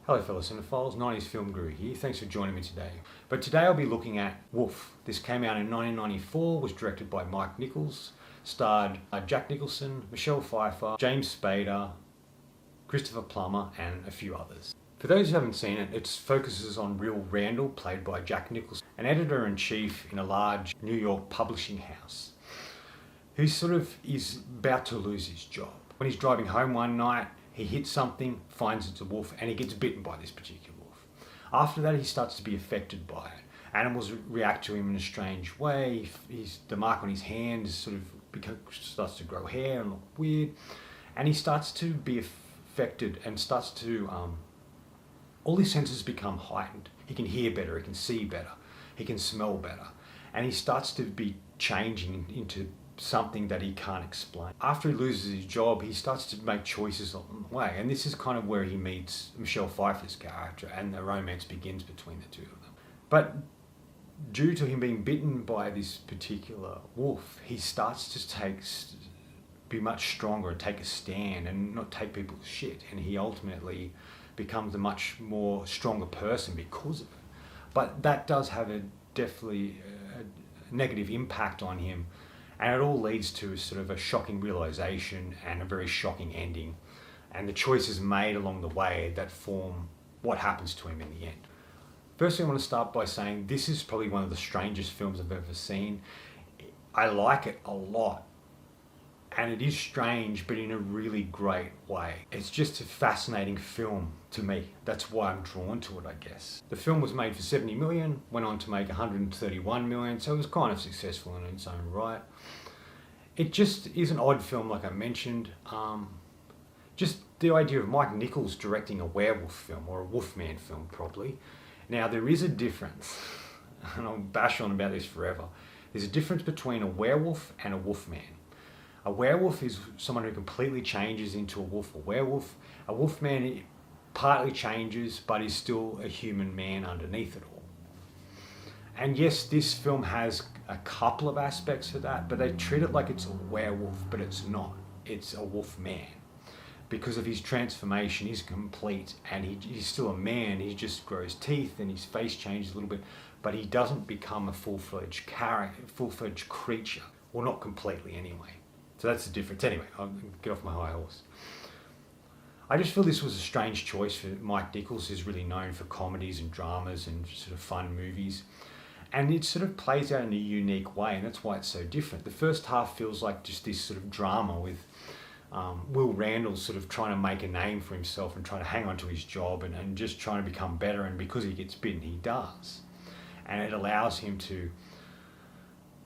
Hello fellow cinephiles, 90s Film Guru here. Thanks for joining me today. But today I'll be looking at Wolf. This came out in 1994, was directed by Mike Nichols, starred Jack Nicholson, Michelle Pfeiffer, James Spader, Christopher Plummer and a few others. For those who haven't seen it, it focuses on Will Randall, played by Jack Nicholson, an editor-in-chief in a large New York publishing house, who is about to lose his job. When he's driving home one night, he hits something, finds it's a wolf, and he gets bitten by this particular wolf. After that, he starts to be affected by it. Animals react to him in a strange way. The mark on his hand starts to grow hair and look weird, and he starts to be affected and starts to all his senses become heightened. He can hear better, he can see better, he can smell better, and he starts to be changing into something that he can't explain. After he loses his job, he starts to make choices along the way, and this is kind of where he meets Michelle Pfeiffer's character and the romance begins between the two of them. But due to him being bitten by this particular wolf, he starts to be much stronger and take a stand and not take people's shit, and he ultimately becomes a much more stronger person because of it. But that does have definitely a negative impact on him, and it all leads to sort of a shocking realization and a very shocking ending, and the choices made along the way that form what happens to him in the end. Firstly, I want to start by saying this is probably one of the strangest films I've ever seen. I like it a lot, and it is strange, but in a really great way. It's just a fascinating film to me. That's why I'm drawn to it, I guess. The film was made for 70 million, went on to make 131 million, so it was kind of successful in its own right. It just is an odd film, like I mentioned. Just the idea of Mike Nichols directing a werewolf film, or a Wolfman film probably. Now there is a difference, and I'll bash on about this forever. There's a difference between a werewolf and a wolfman. A werewolf is someone who completely changes into a wolf or werewolf. A wolfman partly changes, but is still a human man underneath it all. And yes, this film has a couple of aspects to that, but they treat it like it's a werewolf, but it's not. It's a wolf man. Because of his transformation, he's complete, and he's still a man. He just grows teeth and his face changes a little bit, but he doesn't become a full-fledged creature. Well, not completely anyway. So that's the difference. Anyway, I'll get off my high horse. I just feel this was a strange choice for Mike Nichols, who's really known for comedies and dramas and sort of fun movies. And it sort of plays out in a unique way, and that's why it's so different. The first half feels like just this sort of drama with Will Randall sort of trying to make a name for himself and trying to hang on to his job and just trying to become better, and because he gets bitten, he does. And it allows him to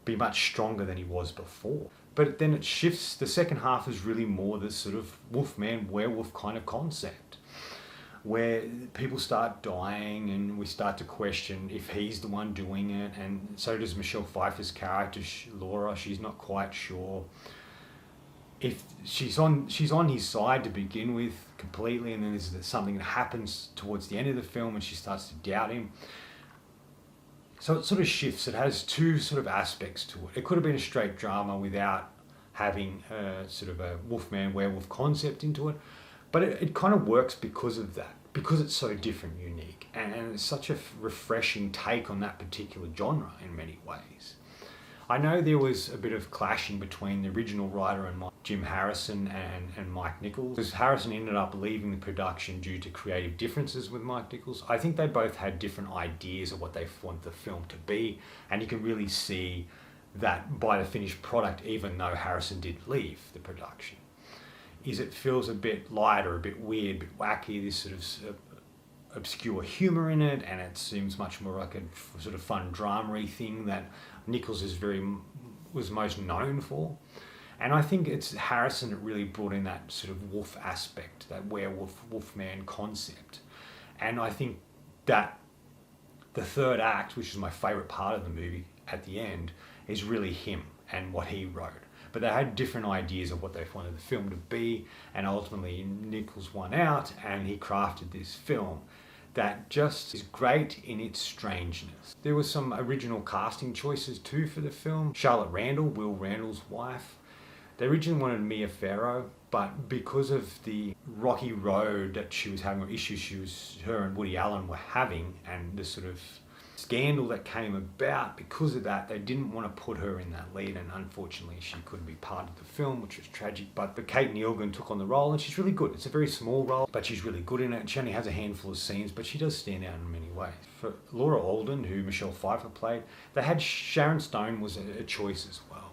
be much stronger than he was before. But then it shifts. The second half is really more this sort of wolfman, werewolf kind of concept, where people start dying and we start to question if he's the one doing it, and so does Michelle Pfeiffer's character, Laura. She's not quite sure if she's on his side to begin with completely, and then there's something that happens towards the end of the film and she starts to doubt him. So it sort of shifts. It has two sort of aspects to it. It could have been a straight drama without having sort of a wolfman, werewolf concept into it, but it kind of works because of that, because it's so different, unique, and it's such a refreshing take on that particular genre in many ways. I know there was a bit of clashing between the original writer and Jim Harrison and Mike Nichols, because Harrison ended up leaving the production due to creative differences with Mike Nichols. I think they both had different ideas of what they wanted the film to be, and you can really see that by the finished product, even though Harrison did leave the production. It feels a bit lighter, a bit weird, a bit wacky, this sort of obscure humour in it, and it seems much more like a sort of fun drama-y thing that Nichols was most known for. And I think it's Harrison that really brought in that sort of wolf aspect, that werewolf, wolfman concept. And I think that the third act, which is my favourite part of the movie at the end, is really him and what he wrote. But they had different ideas of what they wanted the film to be, and ultimately Nichols won out and he crafted this film that just is great in its strangeness. There were some original casting choices too for the film. Charlotte Randall, Will Randall's wife. They originally wanted Mia Farrow, But because of the rocky road that she was having, or issues her and Woody Allen were having, and the sort of scandal that came about because of that, they didn't want to put her in that lead, and unfortunately she couldn't be part of the film, which was tragic. But Kate Neilgan took on the role, and she's really good. It's a very small role, but she's really good in it. She only has a handful of scenes, but she does stand out in many ways. For Laura Alden, who Michelle Pfeiffer played, they had Sharon Stone was a choice as well.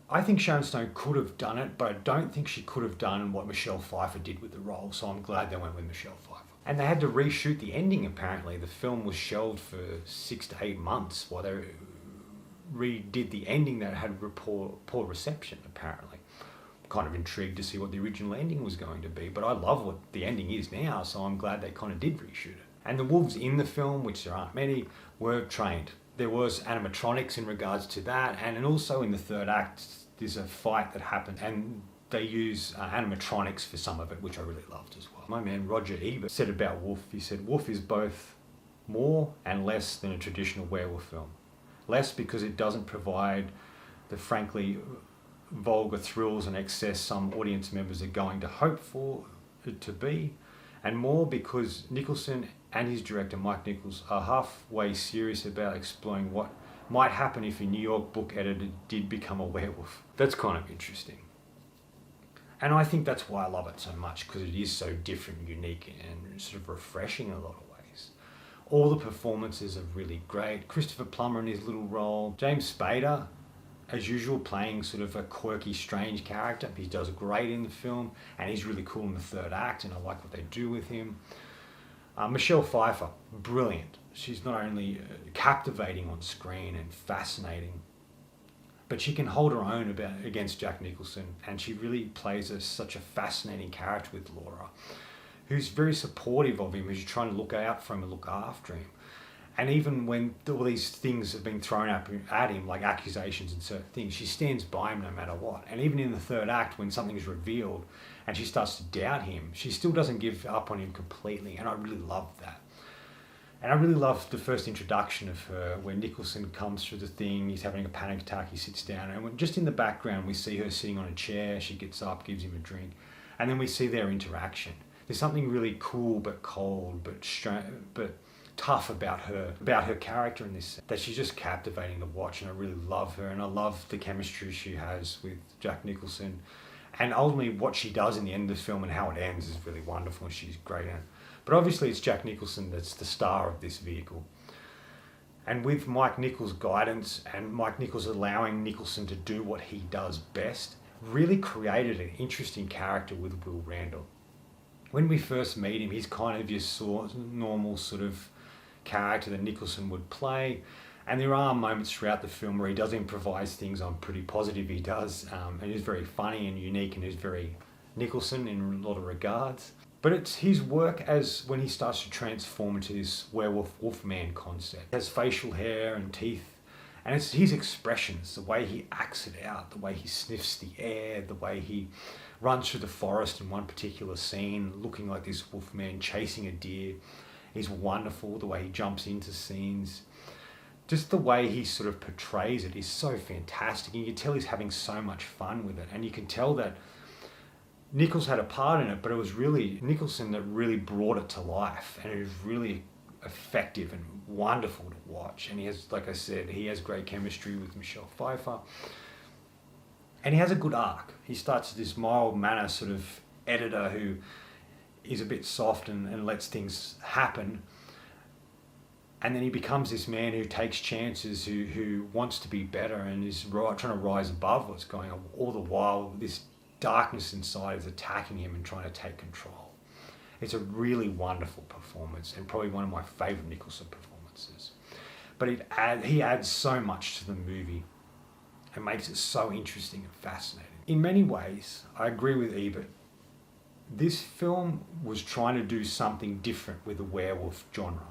I think Sharon Stone could have done it, but I don't think she could have done what Michelle Pfeiffer did with the role, so I'm glad they went with Michelle Pfeiffer. And they had to reshoot the ending, apparently. The film was shelved for 6 to 8 months while they redid the ending that had poor reception, apparently. I'm kind of intrigued to see what the original ending was going to be, but I love what the ending is now, so I'm glad they kind of did reshoot it. And the wolves in the film, which there aren't many, were trained. There was animatronics in regards to that, and also in the third act, there's a fight that happened, and they use animatronics for some of it, which I really loved as well. My man Roger Ebert said about Wolf, he said, Wolf is both more and less than a traditional werewolf film. Less because it doesn't provide the frankly vulgar thrills and excess some audience members are going to hope for it to be, and more because Nicholson and his director Mike Nichols are halfway serious about exploring what might happen if a New York book editor did become a werewolf. That's kind of interesting. And I think that's why I love it so much, because it is so different, unique, and sort of refreshing in a lot of ways. All the performances are really great. Christopher Plummer in his little role. James Spader, as usual, playing sort of a quirky, strange character. He does great in the film, and he's really cool in the third act, and I like what they do with him. Michelle Pfeiffer, brilliant. She's not only captivating on screen and fascinating, but she can hold her own against Jack Nicholson, and she really plays such a fascinating character with Laura, who's very supportive of him, who's trying to look out for him and look after him. And even when all these things have been thrown at him, like accusations and certain things, she stands by him no matter what. And even in the third act, when something's revealed and she starts to doubt him, she still doesn't give up on him completely, and I really love that. And I really love the first introduction of her, where Nicholson comes through the thing, he's having a panic attack, he sits down, and just in the background we see her sitting on a chair, she gets up, gives him a drink, and then we see their interaction. There's something really cool but cold but tough about her character in this, that she's just captivating to watch, and I really love her, and I love the chemistry she has with Jack Nicholson. And ultimately what she does in the end of the film and how it ends is really wonderful, and she's great in it. But obviously it's Jack Nicholson that's the star of this vehicle. And with Mike Nichols' guidance and Mike Nichols allowing Nicholson to do what he does best, really created an interesting character with Will Randall. When we first meet him, he's kind of your normal sort of character that Nicholson would play. And there are moments throughout the film where he does improvise things I'm pretty positive he does. And he's very funny and unique, and he's very Nicholson in a lot of regards. But it's his work as when he starts to transform into this werewolf wolfman concept. He has facial hair and teeth, and it's his expressions, the way he acts it out, the way he sniffs the air, the way he runs through the forest in one particular scene, looking like this wolfman chasing a deer. He's wonderful, the way he jumps into scenes. Just the way he sort of portrays it is so fantastic. And you can tell he's having so much fun with it. And you can tell that Nichols had a part in it, but it was really Nicholson that really brought it to life. And it was really effective and wonderful to watch. And he has, like I said, he has great chemistry with Michelle Pfeiffer. And he has a good arc. He starts this mild-mannered sort of editor who is a bit soft and lets things happen. And then he becomes this man who takes chances, who wants to be better and is trying to rise above what's going on. All the while, this darkness inside is attacking him and trying to take control. It's a really wonderful performance, and probably one of my favourite Nicholson performances. But he adds so much to the movie and makes it so interesting and fascinating. In many ways, I agree with Ebert. This film was trying to do something different with the werewolf genre.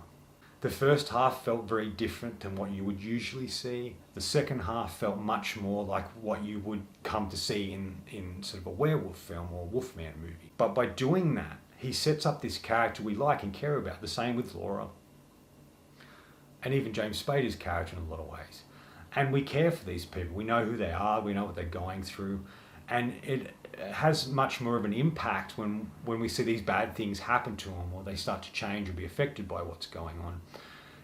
The first half felt very different than what you would usually see. The second half felt much more like what you would come to see in sort of a werewolf film or a Wolfman movie. But by doing that, he sets up this character we like and care about. The same with Laura. And even James Spader's character in a lot of ways. And we care for these people. We know who they are. We know what they're going through. And it has much more of an impact when we see these bad things happen to them, or they start to change or be affected by what's going on.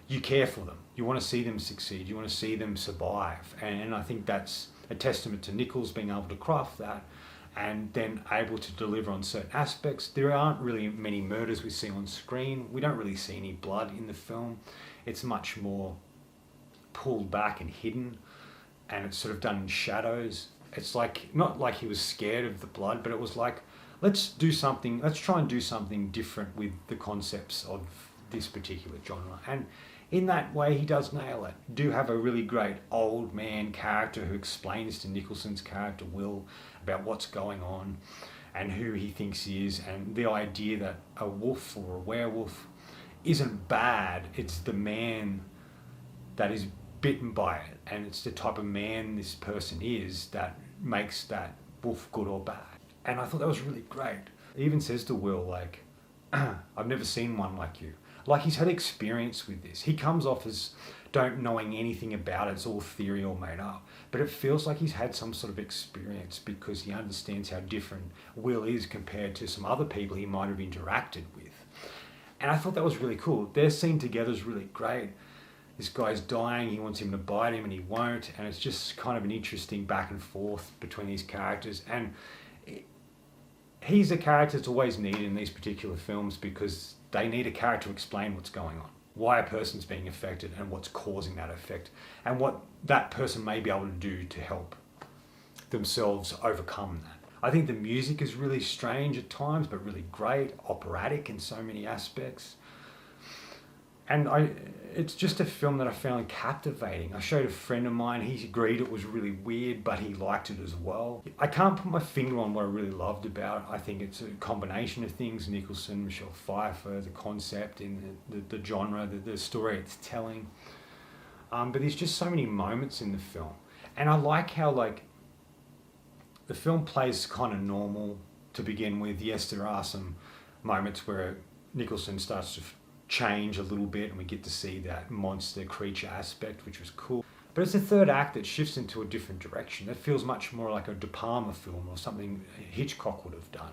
You care for them. You want to see them succeed. You want to see them survive. And I think that's a testament to Nichols being able to craft that and then able to deliver on certain aspects. There aren't really many murders we see on screen. We don't really see any blood in the film. It's much more pulled back and hidden, and it's sort of done in shadows. It's like, not like he was scared of the blood, but it was like, let's try and do something different with the concepts of this particular genre. And in that way, he does nail it. You do have a really great old man character who explains to Nicholson's character, Will, about what's going on and who he thinks he is, and the idea that a wolf or a werewolf isn't bad. It's the man that is bitten by it, and it's the type of man this person is that makes that wolf good or bad. And I thought that was really great. He even says to Will, like, I've never seen one like you. Like, he's had experience with this. He comes off as don't knowing anything about it. It's all theory or made up. But it feels like he's had some sort of experience because he understands how different Will is compared to some other people he might have interacted with. And I thought that was really cool. Their scene together is really great. This guy's dying, he wants him to bite him and he won't. And it's just kind of an interesting back and forth between these characters. And he's a character that's always needed in these particular films because they need a character to explain what's going on, why a person's being affected and what's causing that effect, and what that person may be able to do to help themselves overcome that. I think the music is really strange at times, but really great, operatic in so many aspects. And it's just a film that I found captivating. I showed a friend of mine, he agreed it was really weird, but he liked it as well. I can't put my finger on what I really loved about it. I think it's a combination of things: Nicholson, Michelle Pfeiffer, the concept, in the genre, the story it's telling. But there's just so many moments in the film. And I like how, like, the film plays kind of normal to begin with. Yes, there are some moments where Nicholson starts to change a little bit and we get to see that monster creature aspect, which was cool. But it's the third act that shifts into a different direction. It feels much more like a De Palma film or something Hitchcock would have done.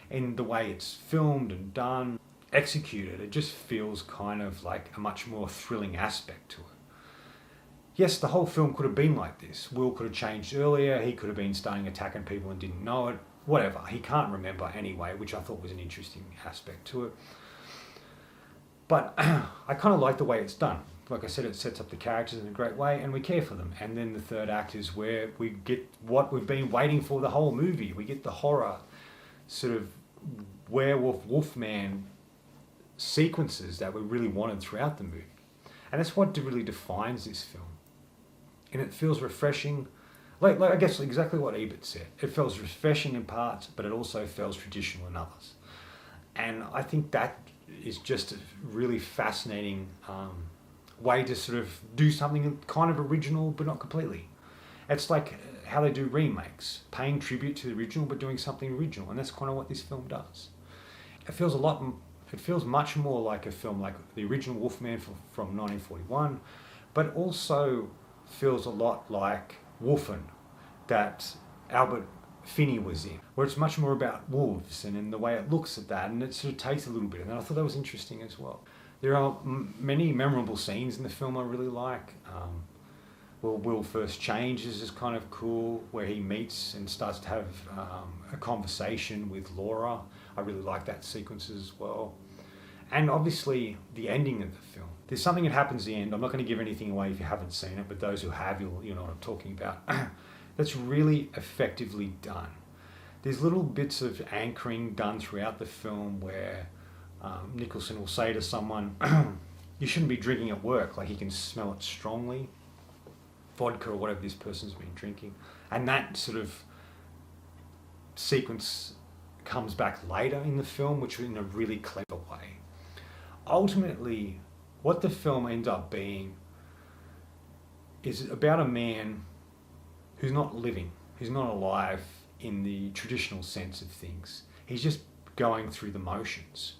In the way it's filmed and done, executed, it just feels kind of like a much more thrilling aspect to it. Yes, the whole film could have been like this. Will could have changed earlier. He could have been starting attacking people and didn't know it. Whatever. He can't remember anyway, which I thought was an interesting aspect to it. But I kind of like the way it's done. Like I said, it sets up the characters in a great way and we care for them. And then the third act is where we get what we've been waiting for the whole movie. We get the horror, sort of werewolf, wolfman sequences that we really wanted throughout the movie. And that's what really defines this film. And it feels refreshing. Like I guess exactly what Ebert said. It feels refreshing in parts, but it also feels traditional in others. And I think that is just a really fascinating way to sort of do something kind of original, but not completely. It's like how they do remakes, paying tribute to the original, but doing something original. And that's kind of what this film does. It feels much more like a film like the original Wolfman from 1941, but also feels a lot like Wolfen that Albert Finney was in, where it's much more about wolves and in the way it looks at that, and it sort of takes a little bit. And I thought that was interesting as well. There are many memorable scenes in the film I really like. Will first changes is kind of cool, where he meets and starts to have a conversation with Laura. I really like that sequence as well. And obviously the ending of the film. There's something that happens at the end. I'm not going to give anything away if you haven't seen it, but those who have, you'll know what I'm talking about. That's really effectively done. There's little bits of anchoring done throughout the film where Nicholson will say to someone, you shouldn't be drinking at work, like he can smell it strongly, vodka or whatever this person's been drinking. And that sort of sequence comes back later in the film, which in a really clever way. Ultimately, what the film ends up being is about a man who's not living, who's not alive in the traditional sense of things. He's just going through the motions.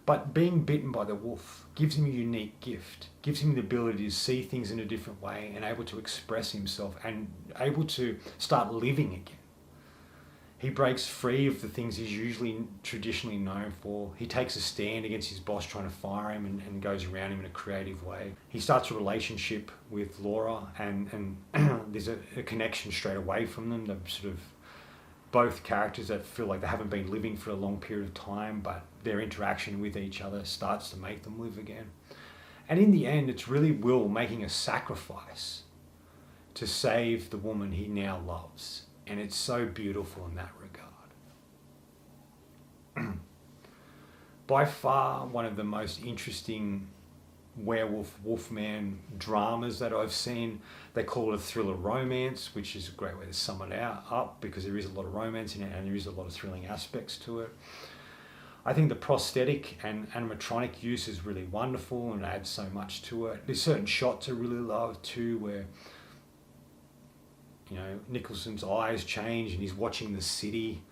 But being bitten by the wolf gives him a unique gift, gives him the ability to see things in a different way and able to express himself and able to start living again. He breaks free of the things he's usually traditionally known for. He takes a stand against his boss trying to fire him and goes around him in a creative way. He starts a relationship with Laura and there's a connection straight away from them. They're sort of both characters that feel like they haven't been living for a long period of time, but their interaction with each other starts to make them live again. And in the end, it's really Will making a sacrifice to save the woman he now loves. And it's so beautiful in that regard. By far, one of the most interesting werewolf, wolfman dramas that I've seen. They call it a thriller romance, which is a great way to sum it up because there is a lot of romance in it and there is a lot of thrilling aspects to it. I think the prosthetic and animatronic use is really wonderful and adds so much to it. There's certain shots I really love too where, you know, Nicholson's eyes change and he's watching the city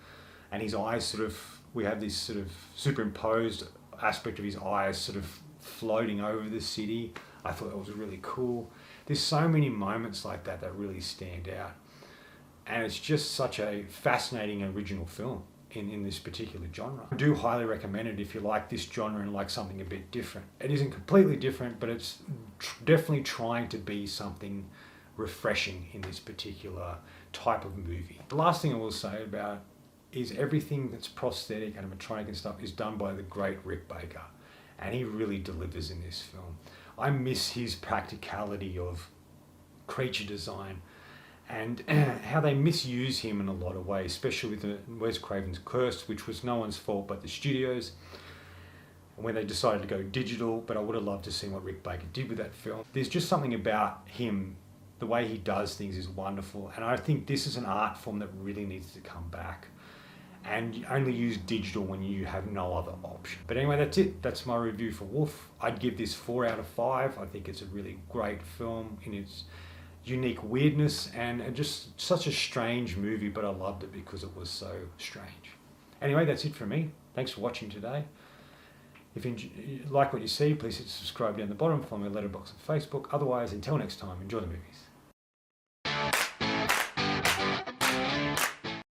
and his eyes sort of, we have this sort of superimposed aspect of his eyes sort of floating over the city. I thought that was really cool. There's so many moments like that that really stand out. And it's just such a fascinating original film in this particular genre. I do highly recommend it if you like this genre and like something a bit different. It isn't completely different, but it's definitely trying to be something refreshing in this particular type of movie. The last thing I will say about is everything that's prosthetic, animatronic and stuff is done by the great Rick Baker. And he really delivers in this film. I miss his practicality of creature design and how they misuse him in a lot of ways, especially with Wes Craven's Curse, which was no one's fault but the studios, when they decided to go digital. But I would have loved to see what Rick Baker did with that film. There's just something about him, the way he does things is wonderful. And I think this is an art form that really needs to come back. And you only use digital when you have no other option. But anyway, that's it. That's my review for Wolf. I'd give this 4 out of 5. I think it's a really great film in its unique weirdness and just such a strange movie, but I loved it because it was so strange. Anyway, that's it from me. Thanks for watching today. If you like what you see, please hit subscribe down the bottom, follow me on Letterboxd and Facebook. Otherwise, until next time, enjoy the movies.